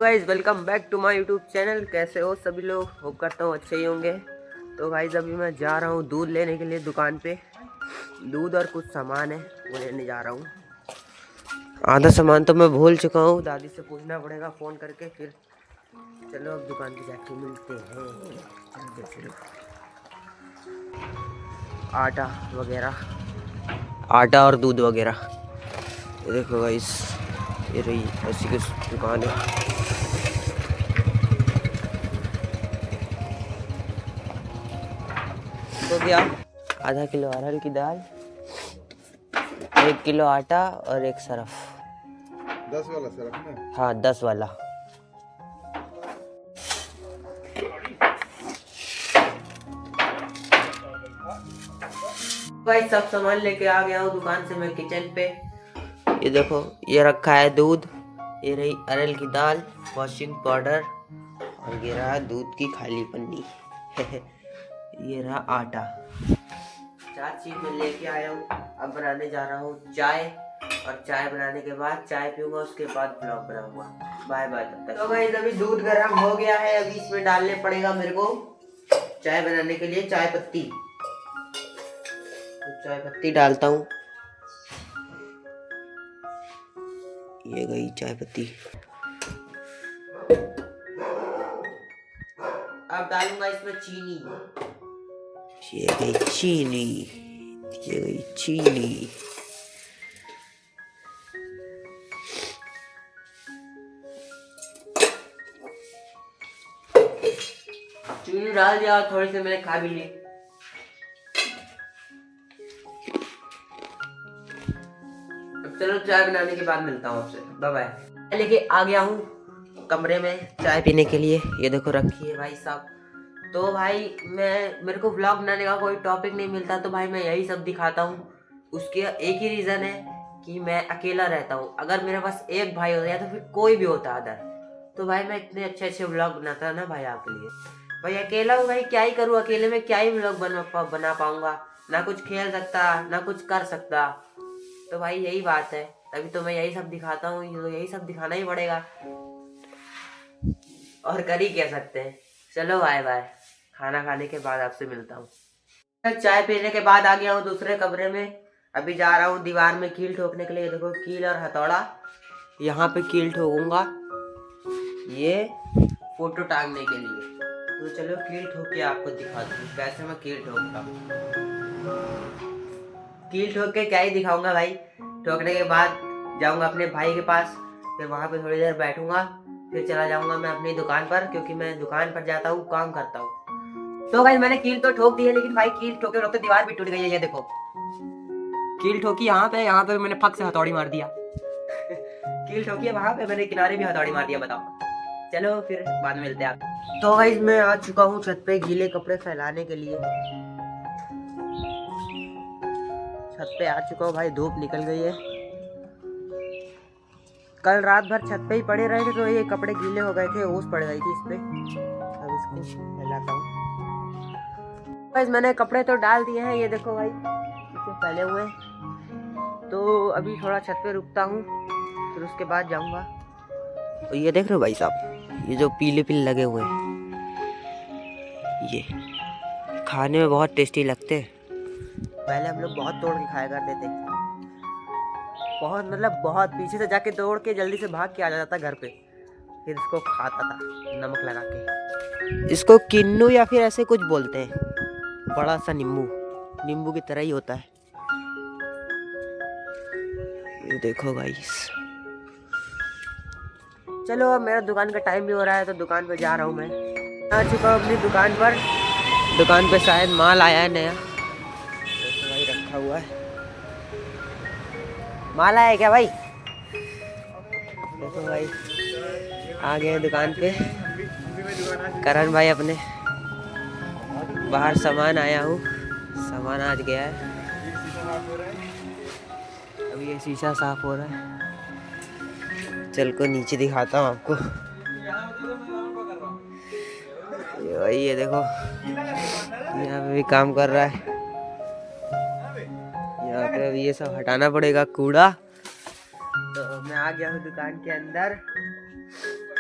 Guys welcome back to my YouTube channel. कैसे हो सभी लोग? होप करता हूँ अच्छे ही होंगे। तो गाइज अभी मैं जा रहा हूँ दूध लेने के लिए दुकान पे। दूध और कुछ सामान है वो लेने जा रहा हूँ। आधा सामान तो मैं भूल चुका हूँ, दादी से पूछना पड़ेगा फ़ोन करके। फिर चलो अब दुकान पे जाके मिलते हैं। चलो आटा वगैरह, आटा और दूध वगैरह। ये देखो गाइस, ये रही ऐसी कुछ दुकान है। तो क्या, आधा किलो अरहर की दाल, 1 किलो आटा और एक सरफ। 10 वाला सरफ ना? हाँ 10 वाला। भाई सब सामान लेके आ गया हूँ दुकान से मैं किचन पे। ये देखो, ये रखा है दूध, ये रही अरहर की दाल, वॉशिंग पाउडर, और ये रहा दूध की खाली पन्नी। ये रहा आटा। 4 चीज मैं लेके आया हूँ। अब बनाने जा रहा हूँ चाय, और चाय बनाने के बाद चाय पीऊंगा, उसके बाद ब्लॉग बनाऊंगा। बाय बाय तब तक। तो गाइस अभी दूध गर्म हो गया है, अभी इसमें डालने पड़ेगा मेरे को चाय बनाने के लिए चाय पत्ती। तो चाय पत्ती डालता हूँ, ये गई चाय पत्ती। अब डालूंगा इसमें चीनी, ये गई चीनी, ये गई चीनी। चीनी डाल दिया, थोड़ी सी मैंने खा भी ली। अब चलो चाय बनाने के बाद मिलता हूँ आपसे, बाय बाय। लेके आ गया हूँ कमरे में चाय पीने के लिए। ये देखो रखी है भाई साहब। तो भाई मेरे को व्लॉग बनाने का कोई टॉपिक नहीं मिलता, तो भाई मैं यही सब दिखाता हूँ। उसके एक ही रीज़न है कि मैं अकेला रहता हूँ। अगर मेरे पास एक भाई होता या तो फिर कोई भी होता अदर, तो भाई मैं इतने अच्छे अच्छे व्लॉग बनाता ना भाई आपके लिए। भाई अकेला हूँ भाई, क्या ही करूँ, अकेले में क्या ही व्लॉग बना पाऊंगा। ना कुछ खेल सकता ना कुछ कर सकता। तो भाई यही बात है, तभी तो मैं यही सब दिखाता हूँ। यही सब दिखाना ही पड़ेगा, और कर ही कह सकते हैं। चलो बाय बाय, खाना खाने के बाद आपसे मिलता हूँ। चाय पीने के बाद आ गया हूँ दूसरे कमरे में। अभी जा रहा हूँ दीवार में कील ठोकने के लिए। देखो कील और हथौड़ा, यहाँ पे कील ठोकूंगा, ये फोटो टांगने के लिए। तो चलो कील ठोक के आपको दिखा दूँ कैसे मैं कील ठोकता हूँ। कील ठोक के क्या ही दिखाऊंगा भाई। ठोकने के बाद जाऊंगा अपने भाई के पास, फिर वहां पे थोड़ी देर बैठूंगा, फिर चला जाऊंगा मैं अपनी दुकान पर, क्योंकि मैं दुकान पर जाता हूँ, काम करता हूँ। तो भाई मैंने कील तो ठोक दी है, लेकिन भाई कील ठोके वक्त दीवार भी टूट गई है। ये देखो कील ठोकी यहाँ पे मैंने फक से हथौड़ी मार दिया। कील ठोकी है वहां पे, मैंने किनारे भी हथौड़ी मार दिया। बताओ, चलो फिर बाद में मिलते हैं आप। तो भाई मैं आ चुका हूँ छत पे गीले कपड़े फैलाने के लिए। छत पे आ चुका हूँ भाई, धूप निकल गई है। कल रात भर छत पे ही पड़े रहे थे, तो ये कपड़े गीले हो गए थे, ओस पड़ गई थी इस पे। अब इसको फैलाता हूँ। गाइस मैंने कपड़े तो डाल दिए हैं, ये देखो भाई इसे फैले हुए हैं। तो अभी थोड़ा छत पे रुकता हूँ, फिर उसके बाद जाऊंगा। और ये देख रहे हो भाई साहब, ये जो पीले पीले लगे हुए हैं, ये खाने में बहुत टेस्टी लगते हैं। पहले हम लोग बहुत तोड़ के खाया करते थे, बहुत मतलब बहुत पीछे से जाके तोड़ के जल्दी से भाग के आ जाता था घर पे, फिर इसको खाता था नमक लगा के। इसको किन्नू या फिर ऐसे कुछ बोलते हैं, बड़ा सा नींबू, नींबू की तरह ही होता है। ये देखो गाइस, चलो अब मेरा दुकान का टाइम भी हो रहा है, तो दुकान पे जा रहा हूँ मैं। आ चुका हूँ अपनी दुकान पर। दुकान पे शायद माल आया है नया, देखो भाई रखा हुआ है। माल आया है क्या भाई? देखो भाई आ गए दुकान पे करण भाई अपने। बाहर सामान आया हूँ, सामान आज गया है। अभी ये शीशा साफ हो रहा है, चल को नीचे दिखाता हूँ आपको। ये भाई ये देखो, यहाँ पे भी काम कर रहा है। यहाँ पे अभी ये सब हटाना पड़ेगा कूड़ा। तो मैं आ गया हूँ दुकान के अंदर।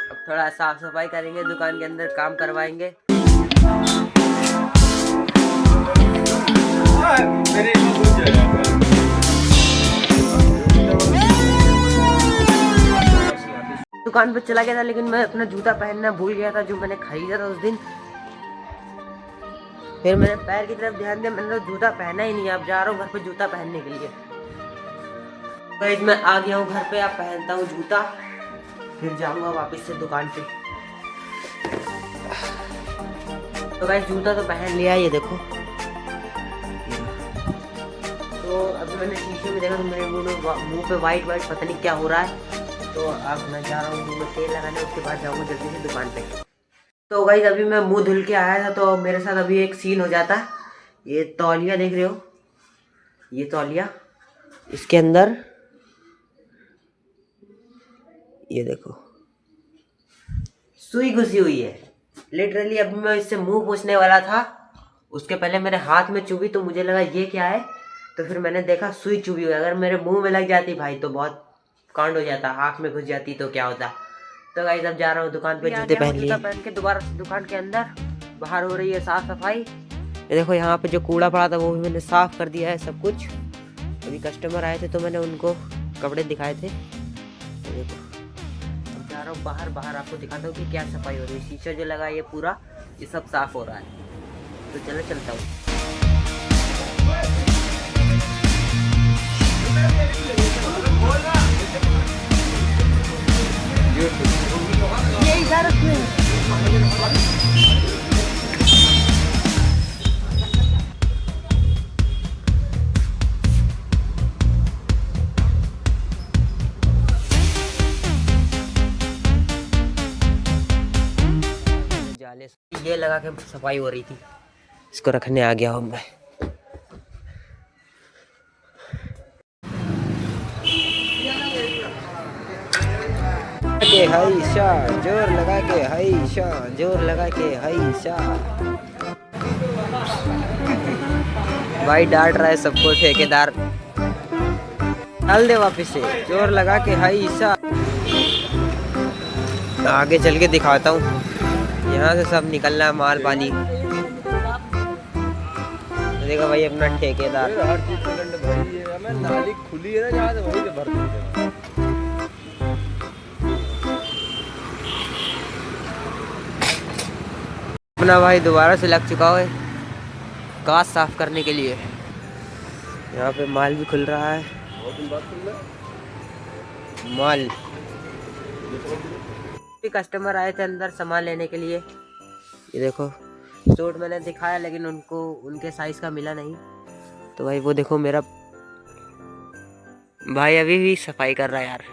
अब थोड़ा साफ सफाई करेंगे, दुकान के अंदर काम करवाएंगे। दुकान पर चला गया था, लेकिन मैं अपना जूता पहनना भूल गया था जो मैंने खरीदा था उस दिन। फिर मैंने पैर की तरफ ध्यान दिया, मैंने तो जूता पहना ही नहीं। अब जा रहा हूँ घर पे जूता पहनने के लिए। गाइस मैं आ गया हूँ घर पे, अब पहनता हूँ जूता, फिर जाऊंगा वापस से दुकान पे। तो गाइस जूता तो पहन लिया, ये देखो। तो अभी मैंने शीशे में देखा तो मेरे मुंह पे वाइट पता नहीं क्या हो रहा है। तो अब मैं जा रहा हूँ मुंह में तेल लगाने, उसके बाद जाऊँगा जल्दी से दुकान पे। तो गाइस अभी मैं मुंह धुल के आया था, तो मेरे साथ अभी एक सीन हो जाता। ये तौलिया देख रहे हो, ये तौलिया, इसके अंदर ये देखो सुई घुसी हुई है लिटरली। अभी मैं इससे मुंह पोंछने वाला था, उसके पहले मेरे हाथ में चुभी, तो मुझे लगा ये क्या है। तो फिर मैंने देखा सुई चुभी हुई। अगर मेरे मुंह में लग जाती भाई तो बहुत कांड हो जाता, आँख में घुस जाती तो क्या होता। तो गाइस अब जा रहा हूँ दुकान पे, जूते पहन के दोबारा दुकान के अंदर। बाहर हो रही है साफ सफाई। ये देखो यहाँ पे जो कूड़ा पड़ा था वो भी मैंने साफ कर दिया है सब कुछ। अभी कस्टमर आए थे तो मैंने उनको कपड़े दिखाए थे। तो देखो अब जा रहा हूँ बाहर आपको दिखाता हूँ कि क्या सफाई हो रही है। शीशा जो लगा है ये पूरा, ये सब साफ हो रहा है। तो चलो चलता हूँ। ये लगा के सफाई हो रही थी, इसको रखने आ गया हूँ मैं। के हाई शाह जोर लगा के, हाई शाह जोर लगा के, हाई शाह। भाई डांट रहा है सबको ठेकेदार। डाल दे वापिस से, जोर लगा के हाई शाह। आगे चल के दिखाता हूँ, यहाँ से सब निकलना है माल पानी। देखो भाई अपना ठेकेदार, हर चीज भाई नाली खुली है ना जहाँ से वहीं से भर देते हैं। अपना भाई दोबारा से लग चुका है कांच साफ करने के लिए। यहाँ पे माल भी खुल रहा है, माल। कस्टमर आए थे अंदर सामान लेने के लिए। ये देखो सूट मैंने दिखाया लेकिन उनको उनके साइज का मिला नहीं। तो भाई वो देखो मेरा भाई अभी भी सफाई कर रहा है यार।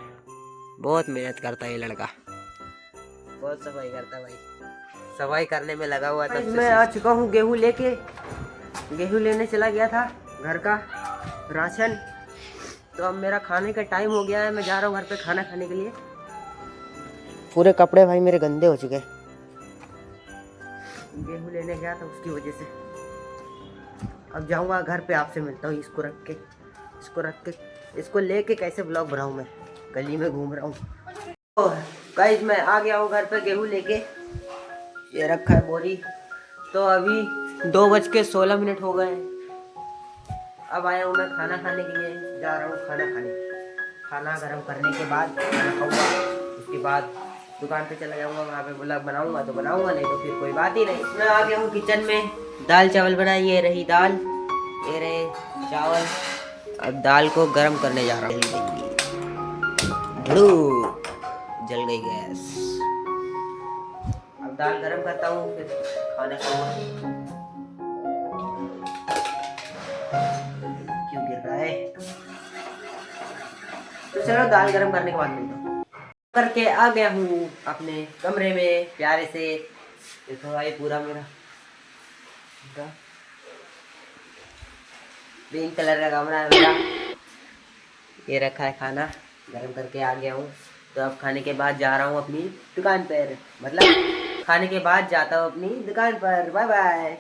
बहुत मेहनत करता है ये लड़का, बहुत सफाई करता है भाई, सफाई करने में लगा हुआ था। मैं आ चुका हूँ गेहूँ लेके, गेहूँ लेने चला गया था घर का राशन। तो अब मेरा खाने का टाइम हो गया है, मैं जा रहा हूँ घर पे खाना खाने के लिए। पूरे कपड़े भाई मेरे गंदे हो चुके, गेहूँ लेने गया था उसकी वजह से। अब जाऊँगा घर पे, आपसे मिलता हूँ। इसको रख के इसको लेके कैसे ब्लॉग बनाऊँ, मैं गली में घूम रहा हूँ। गाइस मैं आ गया हूँ घर पे गेहूँ लेके, ये रखा है बोरी। तो अभी 2:16 हो गए हैं। अब आया हूँ मैं खाना खाने के लिए, जा रहा हूँ खाना खाने। खाना गर्म करने के बाद खाना खाऊंगा, उसके बाद दुकान पे चला जाऊंगा। वहाँ पे ब्लॉग बनाऊंगा तो बनाऊंगा, नहीं तो फिर कोई बात ही नहीं। मैं आ गया हूँ किचन में, दाल चावल बनाई। ये रही दाल, ये रहे चावल। अब दाल को गर्म करने जा रहा हूँ। जल गई गैस। अब दाल गरम करता हूँ, फिर खाना खाऊंगा। क्यों गिर रहा है? तो चलो दाल गरम करने के बाद मिलता हूँ। करके आ गया हूँ अपने कमरे में प्यारे से। देखो भाई पूरा मेरा पिंक कलर का कमरा है मेरा। ये रखा है खाना, गरम करके आ गया हूँ। तो अब खाने के बाद जा रहा हूँ अपनी दुकान पर, मतलब खाने के बाद जाता हूँ अपनी दुकान पर। Bye bye.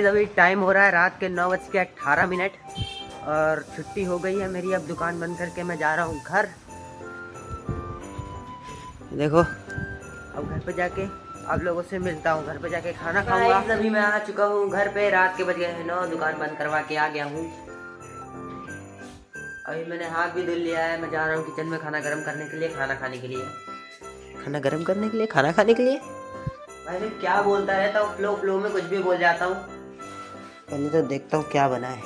अभी टाइम हो रहा है रात के 9:18 और छुट्टी हो गई है मेरी। अब दुकान बंद करके मैं जा रहा हूँ घर। देखो अब घर पे जाके आप लोगों से मिलता हूँ, घर पे जाके खाना खाऊंगा। अभी मैं आ चुका हूँ घर पे, रात के बज गए हैं 9, दुकान बंद करवा के आ गया हूँ। अभी मैंने हाथ भी धुल लिया है, मैं जा रहा हूँ किचन में खाना गर्म करने के लिए, खाना खाने के लिए, खाना गर्म करने के लिए, खाना खाने के लिए। भाई मैं क्या बोलता रहता हूँ, फ्लो में कुछ भी बोल जाता हूँ। पहले तो देखता हूँ क्या बना है,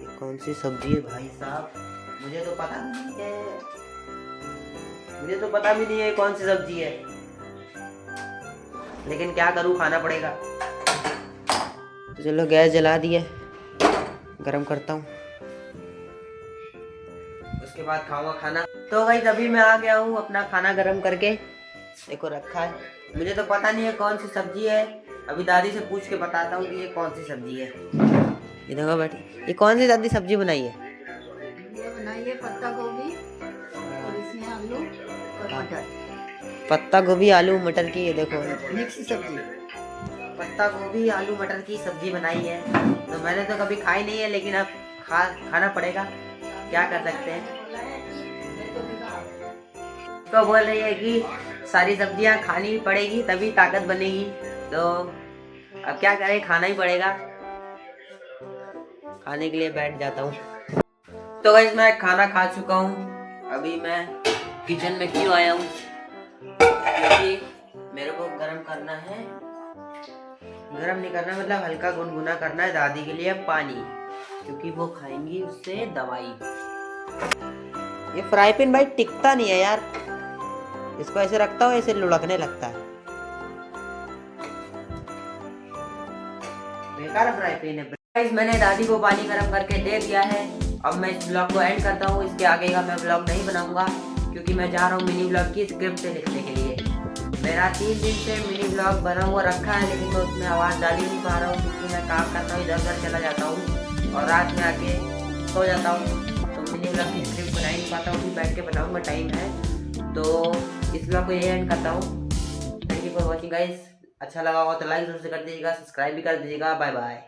ये कौन सी सब्जी है भाई साहब, मुझे तो पता नहीं है, मुझे तो पता भी नहीं है कौन सी सब्जी है, लेकिन क्या करूँ, खाना पड़ेगा। तो चलो गैस जला दिए, गरम करता हूँ, उसके बाद खाऊंगा खाना। तो भाई अभी मैं आ गया हूँ अपना खाना गरम करके, देखो रखा है, मुझे तो पता नहीं है कौन सी सब्जी है, अभी दादी से पूछ के बताता हूँ कि ये कौन सी सब्जी है। ये देखो बेटी, ये कौन सी दादी सब्जी बनाई है? ये बनाई है पत्ता गोभी और इसमें आलू और मटर, पत्ता गोभी आलू मटर की, ये देखो मिक्स सब्जी। पत्ता गोभी आलू मटर की सब्जी बनाई है। तो मैंने तो कभी खाई नहीं है, लेकिन अब खाना पड़ेगा, क्या कर सकते हैं। तो बोल रही है कि सारी सब्जियां खानी पड़ेगी तभी ताकत बनेगी, तो अब क्या करें, खाना ही पड़ेगा। खाने के लिए बैठ जाता हूँ। तो गाइस मैं खाना खा चुका हूँ, अभी मैं किचन में क्यों आया हूँ, क्योंकि मेरे को गरम करना है, गरम नहीं करना मतलब हल्का गुनगुना करना है दादी के लिए पानी, क्योंकि वो खाएंगी उससे दवाई। ये फ्राई पैन भाई टिकता नहीं है यार, इसको ऐसे रखता हूँ ऐसे लुढ़कने लगता है, बेकार फ्राई पैन है। गाइस मैंने दादी को पानी गरम करके दे दिया है, अब मैं इस ब्लॉग को एंड करता हूँ, इसके आगे का मैं ब्लॉग नहीं बनाऊंगा, क्योंकि मैं जा रहा हूँ मिनी ब्लॉग की स्क्रिप्ट लिखने के लिए। मेरा 3 दिन से मिनी ब्लॉग बना हुआ रखा है, लेकिन मैं उसमें आवाज़ डाल ही नहीं पा रहा हूँ, क्योंकि मैं काम करता हूँ, इधर उधर चला जाता हूँ और रात में आके सो जाता हूँ, तो मिनी ब्लॉग की स्क्रिप्ट बना ही नहीं पाता हूँ, बैठ के बनाऊँगा, टाइम है। तो इस ब्लॉग को यही एंड करता हूँ। Thank you for watching guys, अच्छा लगा हो तो लाइक जरूर से कर दीजिएगा, सब्सक्राइब भी कर दीजिएगा। Bye bye.